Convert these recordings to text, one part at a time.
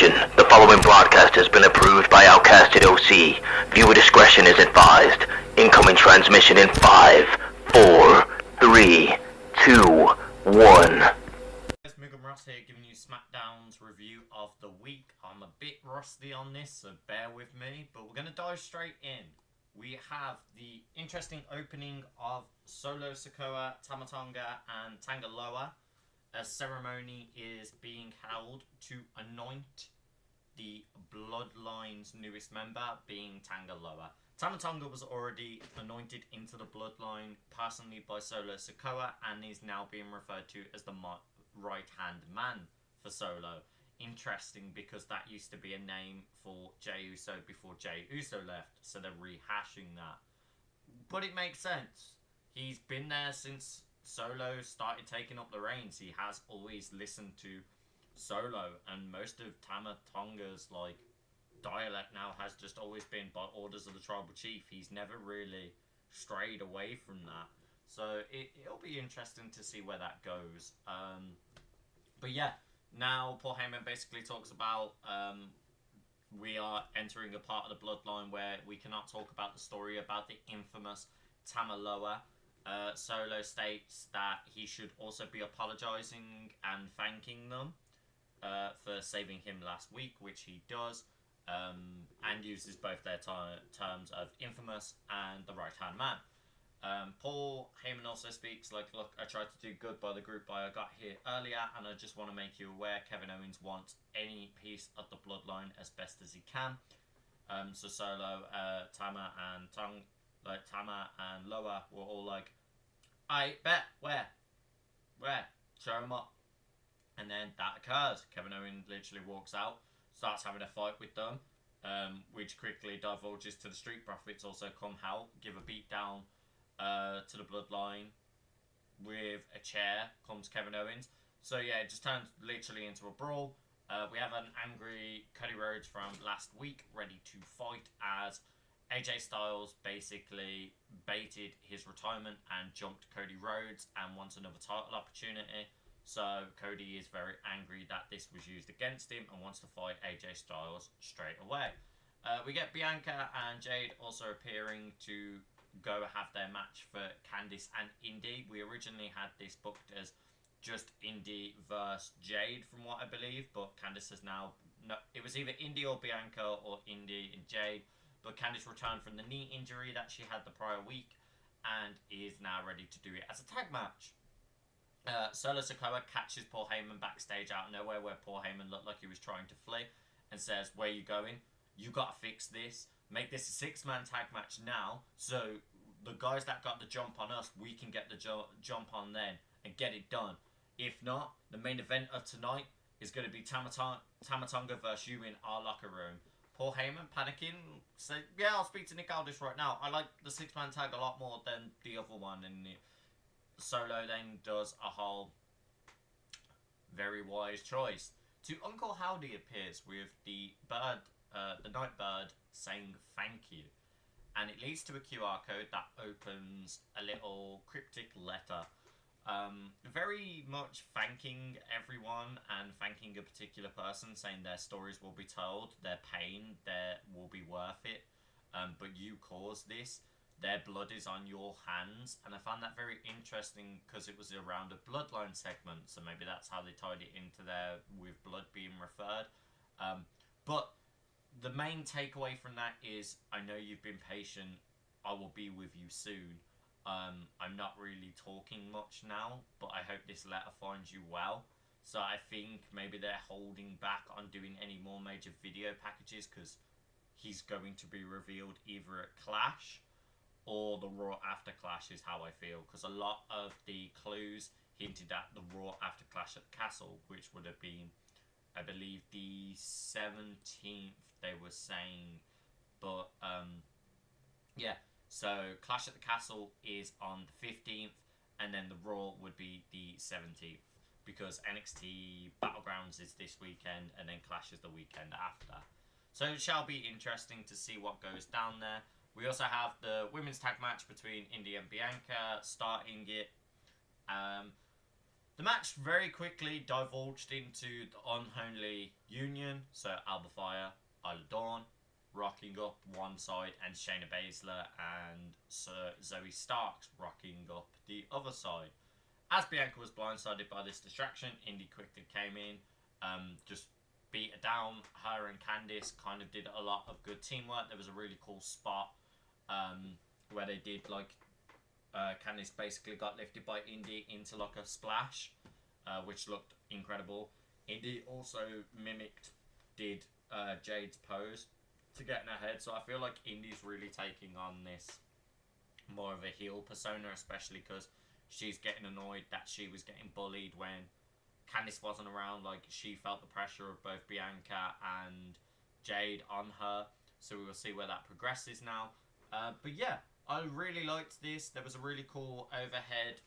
Attention, the following broadcast has been approved by Outcasted OC. Viewer discretion is advised. Incoming transmission in 5, 4, 3, 2, 1. Ross here giving you Smackdown's review of the week. I'm a bit rusty on this, so bear with me, but we're going to dive straight in. We have the interesting opening of Solo Sikoa, Tama Tonga, and Tangaloa. A ceremony is being held to anoint the Bloodline's newest member, being Tangaloa. Tama Tonga was already anointed into the Bloodline personally by Solo Sikoa and is now being referred to as the right-hand man for Solo. Interesting, because that used to be a name for Jey Uso before Jey Uso left, so they're rehashing that. But it makes sense. He's been there since Solo started taking up the reins. He has always listened to Solo, and most of Tama Tonga's dialect now has just always been by orders of the tribal chief. He's never really strayed away from that. So it'll be interesting to see where that goes. But yeah, now Paul Heyman basically talks about we are entering a part of the bloodline where we cannot talk about the story about the infamous Tamaloa. Solo states that he should also be apologising and thanking them for saving him last week, which he does, and uses both their terms of infamous and the right-hand man. Paul Heyman also speaks look, I tried to do good by the group I got here earlier, and I just want to make you aware Kevin Owens wants any piece of the bloodline as best as he can. So Solo, Tama and Loa were all like, I bet, where? Show him up. And then that occurs. Kevin Owens literally walks out, starts having a fight with them, which quickly divulges to the Street Profits also come out, give a beat down to the bloodline with a chair. Comes Kevin Owens. So yeah, it just turns literally into a brawl. We have an angry Cody Rhodes from last week ready to fight as AJ Styles basically baited his retirement and jumped Cody Rhodes and wants another title opportunity. So Cody is very angry that this was used against him and wants to fight AJ Styles straight away. We get Bianca and Jade also appearing to go have their match for Candice and Indy. We originally had this booked as just Indy versus Jade from what I believe, but Candice has now... No, it was either Indy or Bianca or Indy and Jade, but Candice returned from the knee injury that she had the prior week and is now ready to do it as a tag match. Solo Sikoa catches Paul Heyman backstage out of nowhere where Paul Heyman looked like he was trying to flee and says, where you going? You gotta fix this. Make this a 6-man tag match now, so the guys that got the jump on us, we can get the jump on them and get it done. If not, the main event of tonight is going to be Tama Tonga versus you in our locker room. Paul Heyman panicking, said, yeah, I'll speak to Nick Aldis right now. I like the 6-man tag a lot more than the other one. And Solo then does a whole very wise choice. To Uncle Howdy appears with the bird, the night bird, saying thank you. And it leads to a QR code that opens a little cryptic letter. Very much thanking everyone and thanking a particular person, saying their stories will be told, their pain will be worth it, but you caused this, their blood is on your hands. And I found that very interesting because it was around a bloodline segment, so maybe that's how they tied it into there with blood being referred. But the main takeaway from that is, I know you've been patient, I will be with you soon. I'm not really talking much now, but I hope this letter finds you well. So I think maybe they're holding back on doing any more major video packages because he's going to be revealed either at Clash or the Raw after Clash is how I feel. Because a lot of the clues hinted at the Raw after Clash at the Castle, which would have been, I believe, the 17th they were saying. But, yeah. So, Clash at the Castle is on the 15th, and then the Raw would be the 17th, because NXT Battlegrounds is this weekend, and then Clash is the weekend after. So, it shall be interesting to see what goes down there. We also have the women's tag match between Indy and Bianca starting it. The match very quickly divulged into the unholy union, so Alba Fire, Isla Dawn, rocking up one side, and Shayna Baszler and Zoe Starks rocking up the other side. As Bianca was blindsided by this distraction, Indy quickly came in, just beat her down. Her and Candice kind of did a lot of good teamwork. There was a really cool spot where they did like Candice basically got lifted by Indy into like a splash, which looked incredible. Indy also did Jade's pose to get in her head, so I feel like Indy's really taking on this more of a heel persona, especially because she's getting annoyed that she was getting bullied when Candice wasn't around. Like, she felt the pressure of both Bianca and Jade on her, so we will see where that progresses now. But yeah, I really liked this. There was a really cool overhead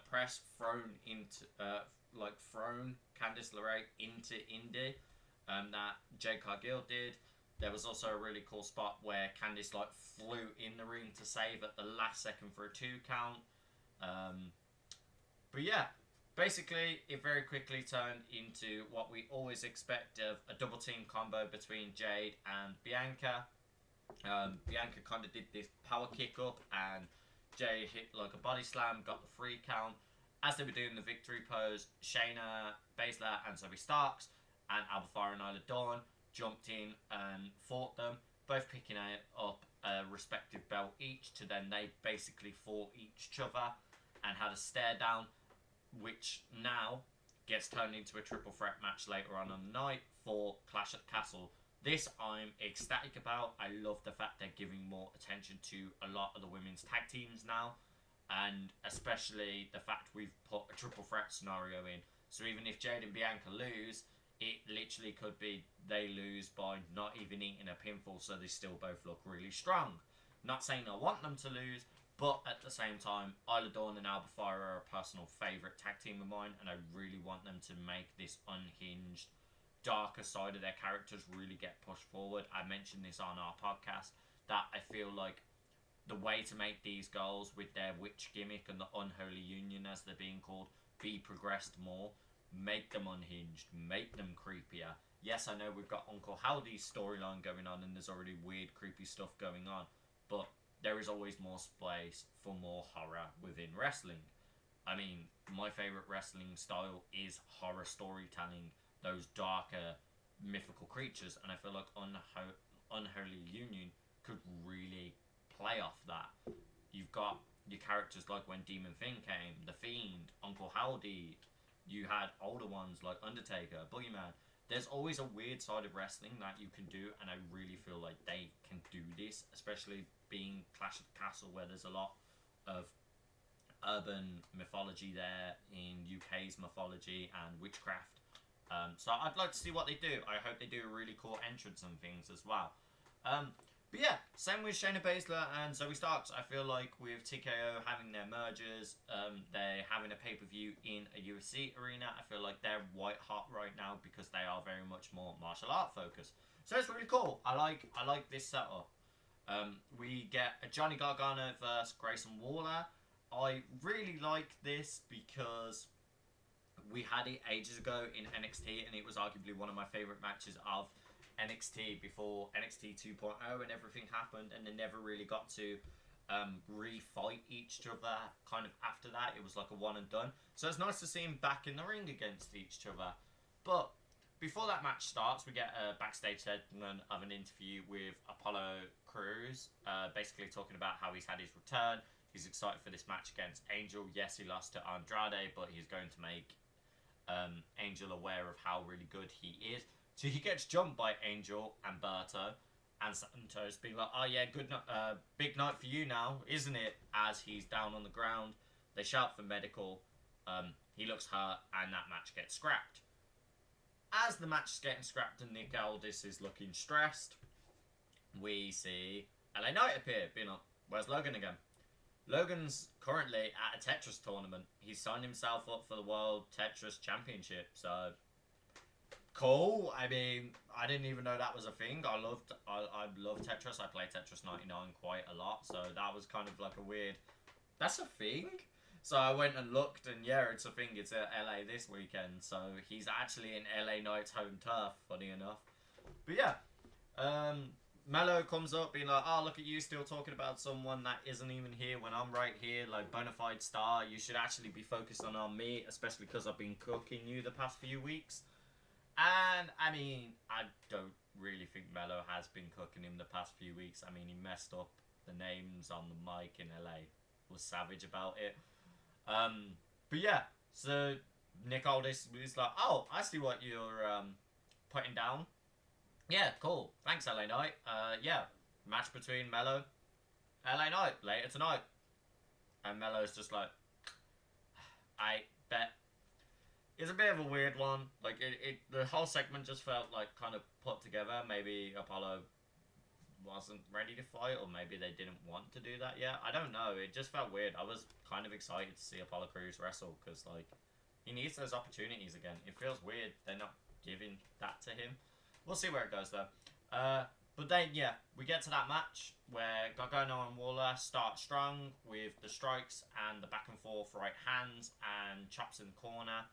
press thrown Candice LeRae into Indy that Jade Cargill did. There was also a really cool spot where Candice like flew in the ring to save at the last second for a 2 count. But yeah, basically it very quickly turned into what we always expect of a double team combo between Jade and Bianca. Bianca kind of did this power kick up and Jade hit like a body slam, got the 3 count. As they were doing the victory pose, Shayna Baszler and Zoe Starks and Alba Fire and Isla Dawn jumped in and fought them, both picking up a respective belt each, to then they basically fought each other and had a stare down, which now gets turned into a triple threat match later on the night for Clash at the Castle. This I'm ecstatic about. I love the fact they're giving more attention to a lot of the women's tag teams now, and especially the fact we've put a triple threat scenario in. So even if Jade and Bianca lose, it literally could be they lose by not even eating a pinfall, so they still both look really strong. Not saying I want them to lose, but at the same time, Isla Dawn and Alba Fire are a personal favourite tag team of mine, and I really want them to make this unhinged, darker side of their characters really get pushed forward. I mentioned this on our podcast, that I feel like the way to make these girls with their witch gimmick and the unholy union, as they're being called, be progressed more. Make them unhinged, make them creepier. Yes, I know we've got Uncle Howdy's storyline going on and there's already weird, creepy stuff going on, but there is always more space for more horror within wrestling. I mean, my favourite wrestling style is horror storytelling, those darker, mythical creatures, and I feel like Unholy Union could really play off that. You've got your characters like when Demon Finn came, The Fiend, Uncle Howdy. You had older ones like Undertaker, Boogeyman. There's always a weird side of wrestling that you can do, and I really feel like they can do this, especially being Clash of the Castle, where there's a lot of urban mythology there in UK's mythology and witchcraft. So I'd like to see what they do. I hope they do a really cool entrance and things as well. But yeah, same with Shayna Baszler and Zoe Starks. I feel like with TKO having their mergers, they're having a pay-per-view in a UFC arena. I feel like they're white hot right now because they are very much more martial art focused. So it's really cool. I like this setup. We get a Johnny Gargano versus Grayson Waller. I really like this because we had it ages ago in NXT, and it was arguably one of my favourite matches of NXT before NXT 2.0 and everything happened, and they never really got to re-fight each other kind of after that. It was like a one and done. So it's nice to see him back in the ring against each other. But before that match starts, we get a backstage segment of an interview with Apollo Crews, basically talking about how he's had his return. He's excited for this match against Angel. Yes, he lost to Andrade, but he's going to make Angel aware of how really good he is. So he gets jumped by Angel and Berto, and Santos being like, oh yeah, big night for you now, isn't it? As he's down on the ground, they shout for medical, he looks hurt, and that match gets scrapped. As the match is getting scrapped and Nick Aldis is looking stressed, we see LA Knight appear, being like, where's Logan again? Logan's currently at a Tetris tournament. He's signed himself up for the World Tetris Championship, so cool. I mean, I didn't even know that was a thing. I love Tetris. I play Tetris 99 quite a lot, so that was kind of like a weird, that's a thing? So I went and looked, and yeah, it's a thing. It's at LA this weekend, so he's actually in LA Knight's home turf. Funny enough, but yeah, Mello comes up being like, "Oh, look at you still talking about someone that isn't even here when I'm right here, like bona fide star. You should actually be focused on me, especially because I've been cooking you the past few weeks." And I mean, I don't really think Mello has been cooking him the past few weeks. I mean, he messed up the names on the mic in LA. Was savage about it. But yeah, so Nick Aldis was like, "Oh, I see what you're putting down. Yeah, cool. Thanks, LA Knight. Yeah, match between Mello, LA Knight later tonight." And Mello's just like, "I bet." It's a bit of a weird one. Like the whole segment just felt like kind of put together. Maybe Apollo wasn't ready to fight, or maybe they didn't want to do that yet. I don't know. It just felt weird. I was kind of excited to see Apollo Crews wrestle because like he needs those opportunities again. It feels weird they're not giving that to him. We'll see where it goes though. But then yeah, we get to that match where Gargano and Waller start strong with the strikes and the back and forth right hands and chops in the corner.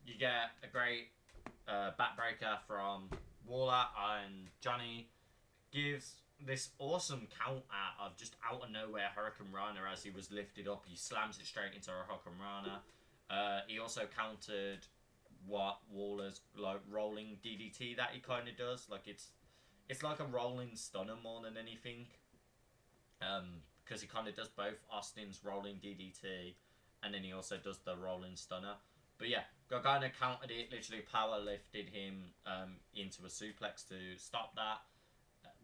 You get a great backbreaker from Waller, and Johnny gives this awesome count out of just out of nowhere Hurricane Rana as he was lifted up. He slams it straight into a Hurricane Rana. He also countered what Waller's like rolling DDT that he kind of does. Like it's like a rolling stunner more than anything. Because he kind of does both Austin's rolling DDT and then he also does the rolling stunner. But yeah, Gargano countered it, literally power lifted him into a suplex to stop that.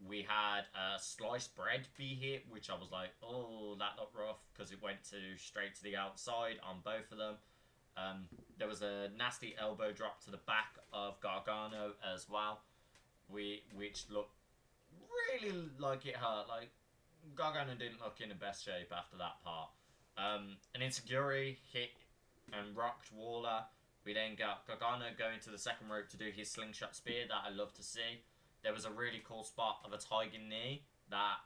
We had a sliced bread be hit, which I was like, oh, that looked rough because it went straight to the outside on both of them. There was a nasty elbow drop to the back of Gargano as well, which looked really like it hurt. Like Gargano didn't look in the best shape after that part. An Insecurity hit and rocked Waller. We then got Gargano going to the second rope to do his slingshot spear that I love to see. There was a really cool spot of a tiger knee that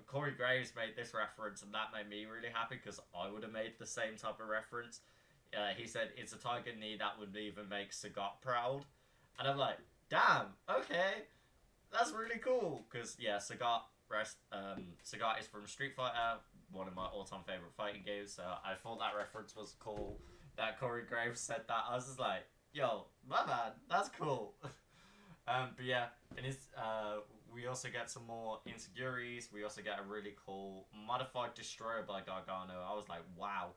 Corey Graves made this reference, and that made me really happy because I would have made the same type of reference. He said it's a tiger knee that would even make Sagat proud, and I'm like, damn, okay, that's really cool because yeah, Sagat is from Street Fighter, one of my all-time favorite fighting games. So I thought that reference was cool. That Corey Graves said that, I was just like, yo, my man, that's cool. But yeah, we also get some more Insecurities. We also get a really cool modified destroyer by Gargano. I was like, wow,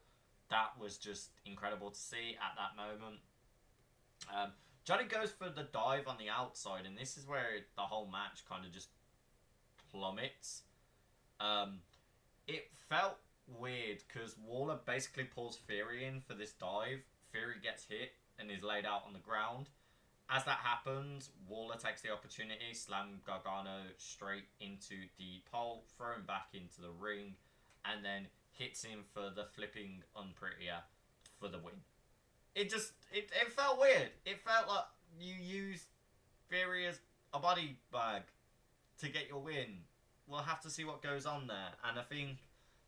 that was just incredible to see at that moment. Johnny goes for the dive on the outside, and this is where the whole match kind of just plummets. It felt weird because Waller basically pulls Theory in for this dive. Theory gets hit and is laid out on the ground. As that happens, Waller takes the opportunity, slam Gargano straight into the pole, throw him back into the ring, and then hits him for the flipping unprettier for the win. It felt weird. It felt like you used Theory as a body bag to get your win. We'll have to see what goes on there, and I think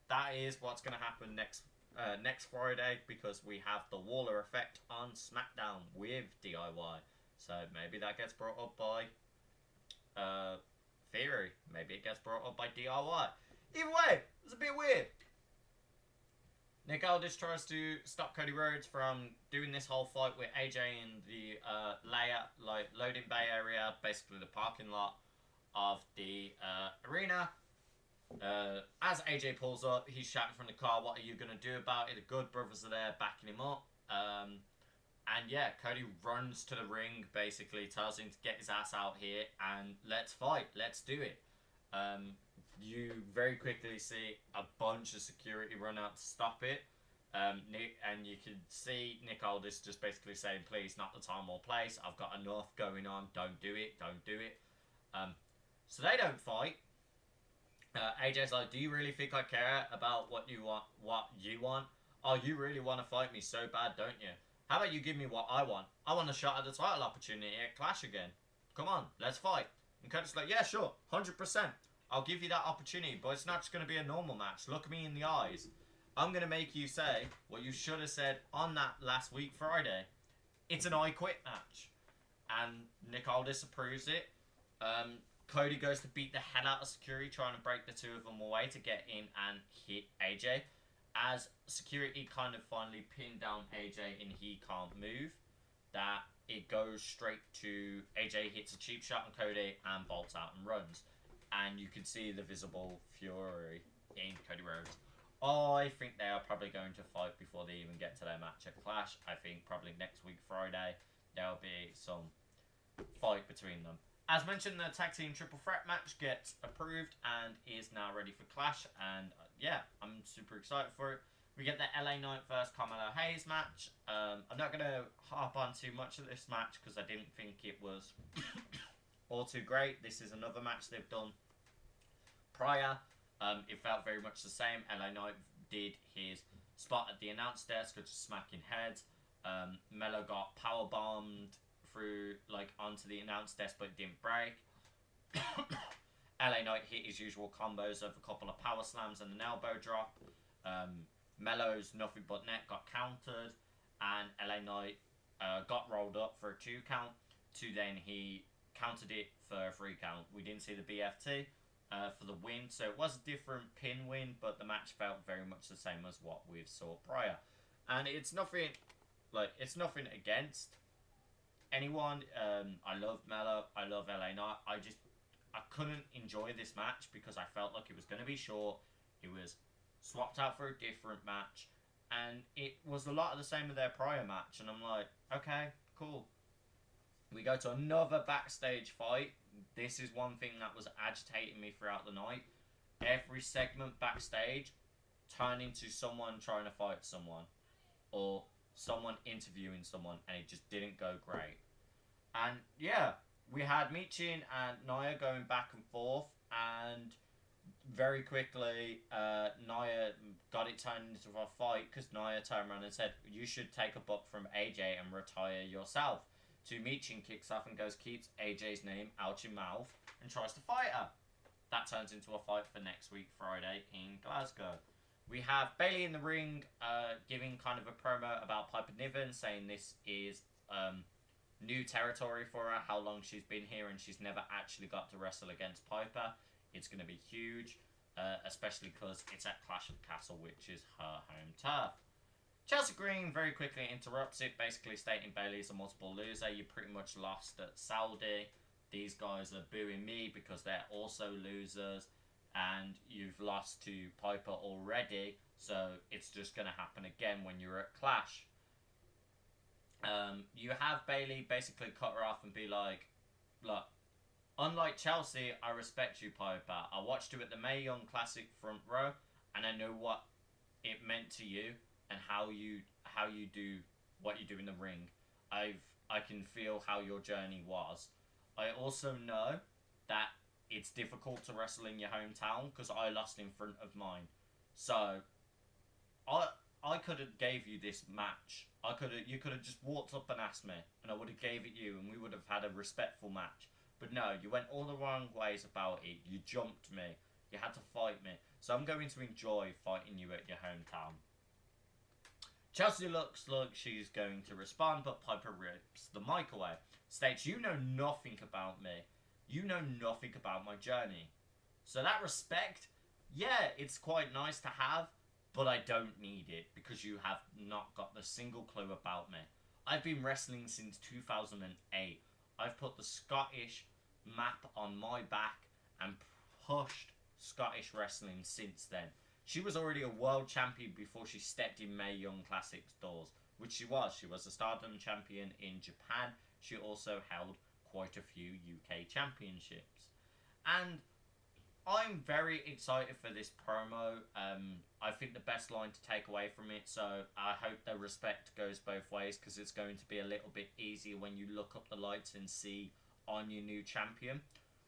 that is what's going to happen next Friday because we have the Waller effect on SmackDown with DIY. So maybe that gets brought up by Theory. Maybe it gets brought up by DIY. Either way, it's a bit weird. Nick Aldis tries to stop Cody Rhodes from doing this whole fight with AJ in the loading bay area, basically the parking lot of the arena. As AJ pulls up, he's shouting from the car, "What are you going to do about it?" The Good Brothers are there backing him up. And yeah, Cody runs to the ring, basically tells him to get his ass out here and let's fight, let's do it. You very quickly see a bunch of security run out to stop it. Nick, and you can see Nick Aldis just basically saying, "Please, not the time or place. I've got enough going on. Don't do it. Don't do it." So they don't fight. AJ's like, "Do you really think I care about what you want? Oh, you really want to fight me so bad, don't you? How about you give me what I want? I want a shot at the title opportunity at Clash again. Come on, let's fight." And Cody's like, "Yeah, sure, 100%. I'll give you that opportunity, but it's not just going to be a normal match. Look me in the eyes." I'm going to make you say what you should have said on that last week Friday. It's an I Quit match. And Nick Aldis approves it. Cody goes to beat the hell out of Security, trying to break the two of them away to get in and hit AJ. As Security kind of finally pinned down AJ and he can't move, that it goes straight to AJ hits a cheap shot on Cody and bolts out and runs. And you can see the visible fury in Cody Rhodes. I think they are probably going to fight before they even get to their match at Clash. I think probably next week, Friday, there'll be some fight between them. As mentioned, the tag team triple threat match gets approved and is now ready for Clash. And yeah, I'm super excited for it. We get the LA Knight vs Carmelo Hayes match. I'm not going to harp on too much of this match because I didn't think it was all too great. This is another match they've done prior. It felt very much the same. LA Knight did his spot at the announce desk, just smacking heads. Melo got power bombed through onto the announce desk, but it didn't break. LA Knight hit his usual combos of a couple of power slams and an elbow drop. Melo's nothing but net got countered, and LA Knight got rolled up for a 2 count. Then he countered it for a 3 count. We didn't see the BFT for the win, so it was a different pin win, but the match felt very much the same as what we saw prior. And it's nothing against anyone. I love Melo, I love LA Knight. I couldn't enjoy this match because I felt like it was going to be short. It was swapped out for a different match, and it was a lot of the same as their prior match. And I'm like, okay, cool. We go to another backstage fight. This is one thing that was agitating me throughout the night. Every segment backstage turned into someone trying to fight someone, or someone interviewing someone, and it just didn't go great. And yeah, we had Michin and Nia going back and forth, and very quickly Nia got it turned into a fight because Nia turned around and said, "You should take a buck from AJ and retire yourself." To Michin kicks off and goes, keeps AJ's name out your mouth, and tries to fight her. That turns into a fight for next week, Friday, in Glasgow. We have Bayley in the ring giving kind of a promo about Piper Niven, saying this is new territory for her, how long she's been here, and she's never actually got to wrestle against Piper. It's going to be huge, especially because it's at Clash of the Castle, which is her home turf. Chelsea Green very quickly interrupts it, basically stating Bayley's a multiple loser. You pretty much lost at Saudi. These guys are booing me because they're also losers. And you've lost to Piper already, so it's just going to happen again when you're at Clash. You have Bayley basically cut her off and be like, look, unlike Chelsea, I respect you, Piper. I watched you at the Mae Young Classic front row, and I know what it meant to you and how you do what you do in the ring. I can feel how your journey was. I also know that it's difficult to wrestle in your hometown because I lost in front of mine. So I could have gave you this match. You could have just walked up and asked me, and I would have gave it you, and we would have had a respectful match. But no, you went all the wrong ways about it. You jumped me. You had to fight me. So I'm going to enjoy fighting you at your hometown. Chelsea looks like she's going to respond, but Piper rips the mic away. States, you know nothing about me. You know nothing about my journey. So that respect, yeah, it's quite nice to have, but I don't need it because you have not got the single clue about me. I've been wrestling since 2008. I've put the Scottish map on my back and pushed Scottish wrestling since then. She was already a world champion before she stepped in Mae Young Classics doors, which she was. She was a Stardom champion in Japan. She also held quite a few UK championships. And I'm very excited for this promo. I think the best line to take away from it, so I hope the respect goes both ways because it's going to be a little bit easier when you look up the lights and see on your new champion.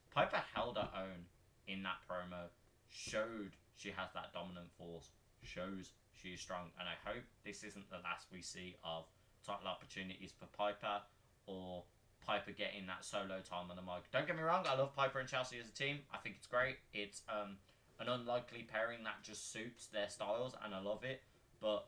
Piper held her own in that promo, showed she has that dominant force, shows she is strong, and I hope this isn't the last we see of title opportunities for Piper or Piper getting that solo time on the mic. Don't get me wrong, I love Piper and Chelsea as a team. I think it's great. It's an unlikely pairing that just suits their styles, and I love it. But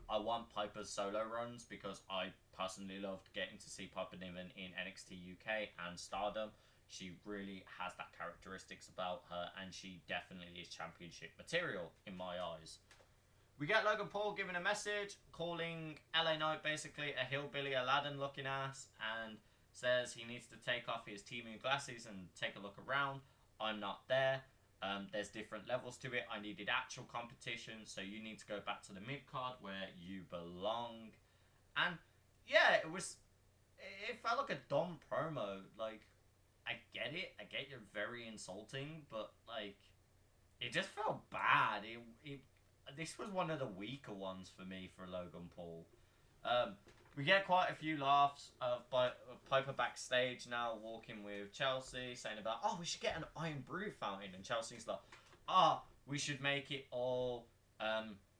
I want Piper's solo runs because I personally loved getting to see Piper Niven in NXT UK and Stardom. She really has that characteristics about her, and she definitely is championship material in my eyes. We get Logan Paul giving a message, calling LA Knight basically a hillbilly Aladdin looking ass, and says he needs to take off his teaming glasses and take a look around. I'm not there. There's different levels to it. I needed actual competition, so you need to go back to the mid card where you belong. And yeah, it felt like a dumb promo. Like, I get it. I get you're very insulting, but like, it just felt bad. This was one of the weaker ones for me for Logan Paul. We get quite a few laughs of Piper backstage now walking with Chelsea, saying about, oh, we should get an Iron Brew fountain. And Chelsea's like, we should make it all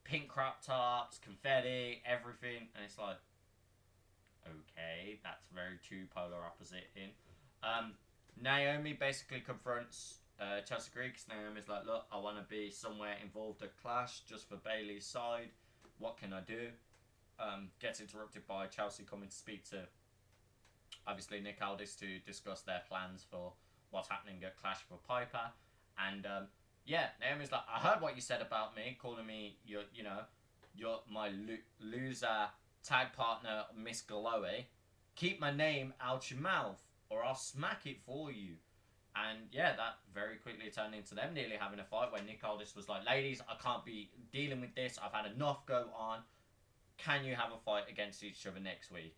pink crop tops, confetti, everything. And it's like, okay, that's very two polar opposite in. Naomi basically confronts Chelsea Green, because Naomi's like, look, I want to be somewhere involved at Clash just for Bayley's side. What can I do? Gets interrupted by Chelsea coming to speak to, obviously, Nick Aldis to discuss their plans for what's happening at Clash for Piper. And Naomi's like, I heard what you said about me, calling me you're my loser tag partner, Miss Glowy. Keep my name out your mouth, or I'll smack it for you. And yeah, that very quickly turned into them nearly having a fight, where Nick Aldis was like, ladies, I can't be dealing with this. I've had enough go on. Can you have a fight against each other next week?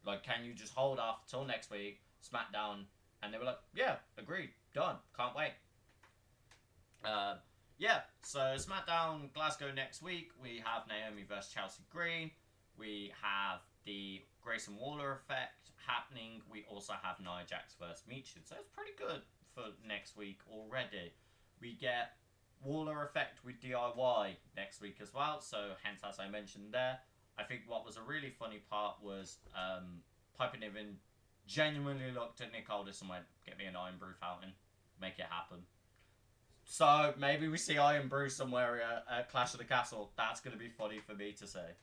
Like, can you just hold off till next week, Smackdown? And they were like, yeah, agreed, done, can't wait. So Smackdown Glasgow next week, we have Naomi versus Chelsea Green. We have the Grayson Waller effect happening. We also have Nia Jax versus Meechin. So it's pretty good for next week already. We get Waller effect with DIY next week as well. So hence, as I mentioned there, I think what was a really funny part was Piper Niven genuinely looked at Nick Aldis and went, get me an Iron Brew fountain. Make it happen. So maybe we see Iron Brew somewhere at Clash of the Castle. That's going to be funny for me to say.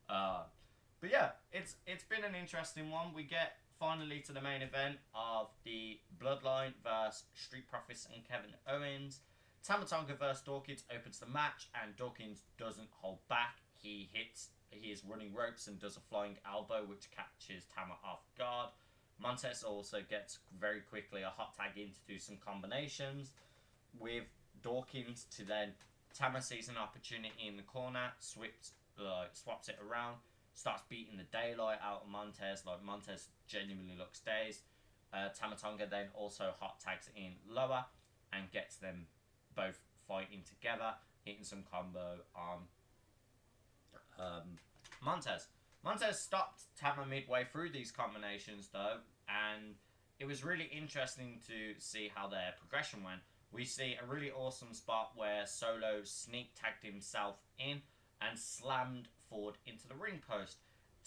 But yeah, it's been an interesting one. We get finally to the main event of the Bloodline versus Street Profits and Kevin Owens. Tama Tonga versus Dawkins opens the match, and Dawkins doesn't hold back. He is running ropes and does a flying elbow, which catches Tama off guard. Montez also gets very quickly a hot tag in to do some combinations with Dawkins to then Tama sees an opportunity in the corner, swaps it around, starts beating the daylight out of Montez. Like, Montez genuinely looks dazed. Tama Tonga then also hot tags in lower and gets them both fighting together, hitting some combo on Montez. Montez stopped Tama midway through these combinations though, and it was really interesting to see how their progression went. We see a really awesome spot where Solo sneak tagged himself in and slammed forward into the ring post.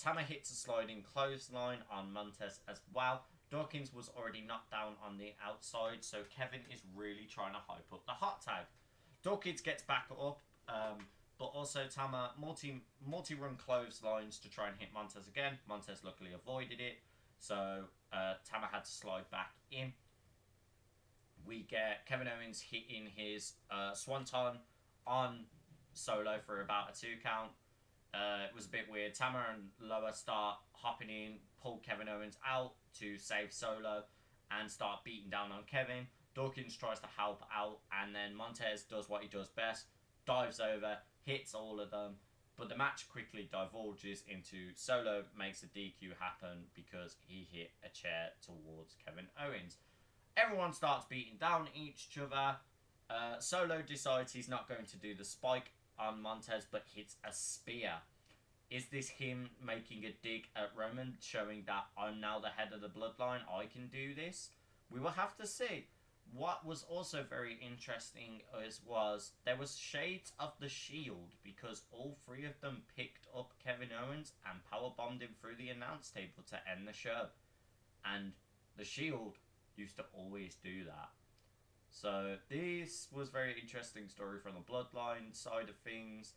Tama hits a sliding clothesline on Montez as well. Dawkins was already knocked down on the outside, so Kevin is really trying to hype up the hot tag. Dawkins gets back up, but also Tama multi-run clotheslines to try and hit Montez again. Montez luckily avoided it, so Tama had to slide back in. We get Kevin Owens hitting his swanton on Solo for about a 2 count. It was a bit weird. Tama and Loa start hopping in, pull Kevin Owens out to save Solo and start beating down on Kevin. Dawkins tries to help out, and then Montez does what he does best, dives over, hits all of them, but the match quickly divulges into Solo makes a DQ happen because he hit a chair towards Kevin Owens. Everyone starts beating down each other. Solo decides he's not going to do the spike on Montez, but hits a spear. Is this him making a dig at Roman, showing that I'm now the head of the bloodline, I can do this? We will have to see. What was also very interesting was there was shades of the Shield, because all 3 of them picked up Kevin Owens and powerbombed him through the announce table to end the show. And the Shield used to always do that. So this was very interesting story from the Bloodline side of things.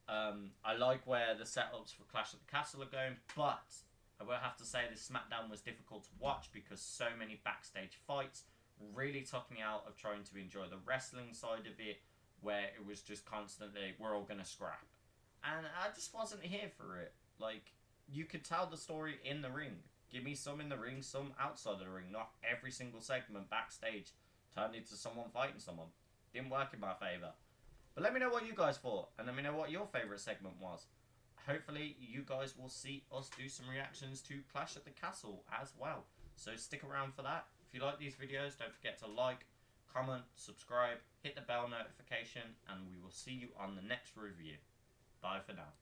I like where the setups for Clash at the Castle are going, but I will have to say this SmackDown was difficult to watch because so many backstage fights really took me out of trying to enjoy the wrestling side of it, where it was just constantly, we're all gonna scrap. And I just wasn't here for it. Like, you could tell the story in the ring. Give me some in the ring, some outside of the ring. Not every single segment backstage turned into someone fighting someone. Didn't work in my favour. But let me know what you guys thought, and let me know what your favourite segment was. Hopefully, you guys will see us do some reactions to Clash at the Castle as well. So stick around for that. If you like these videos, don't forget to like, comment, subscribe, hit the bell notification, and we will see you on the next review. Bye for now.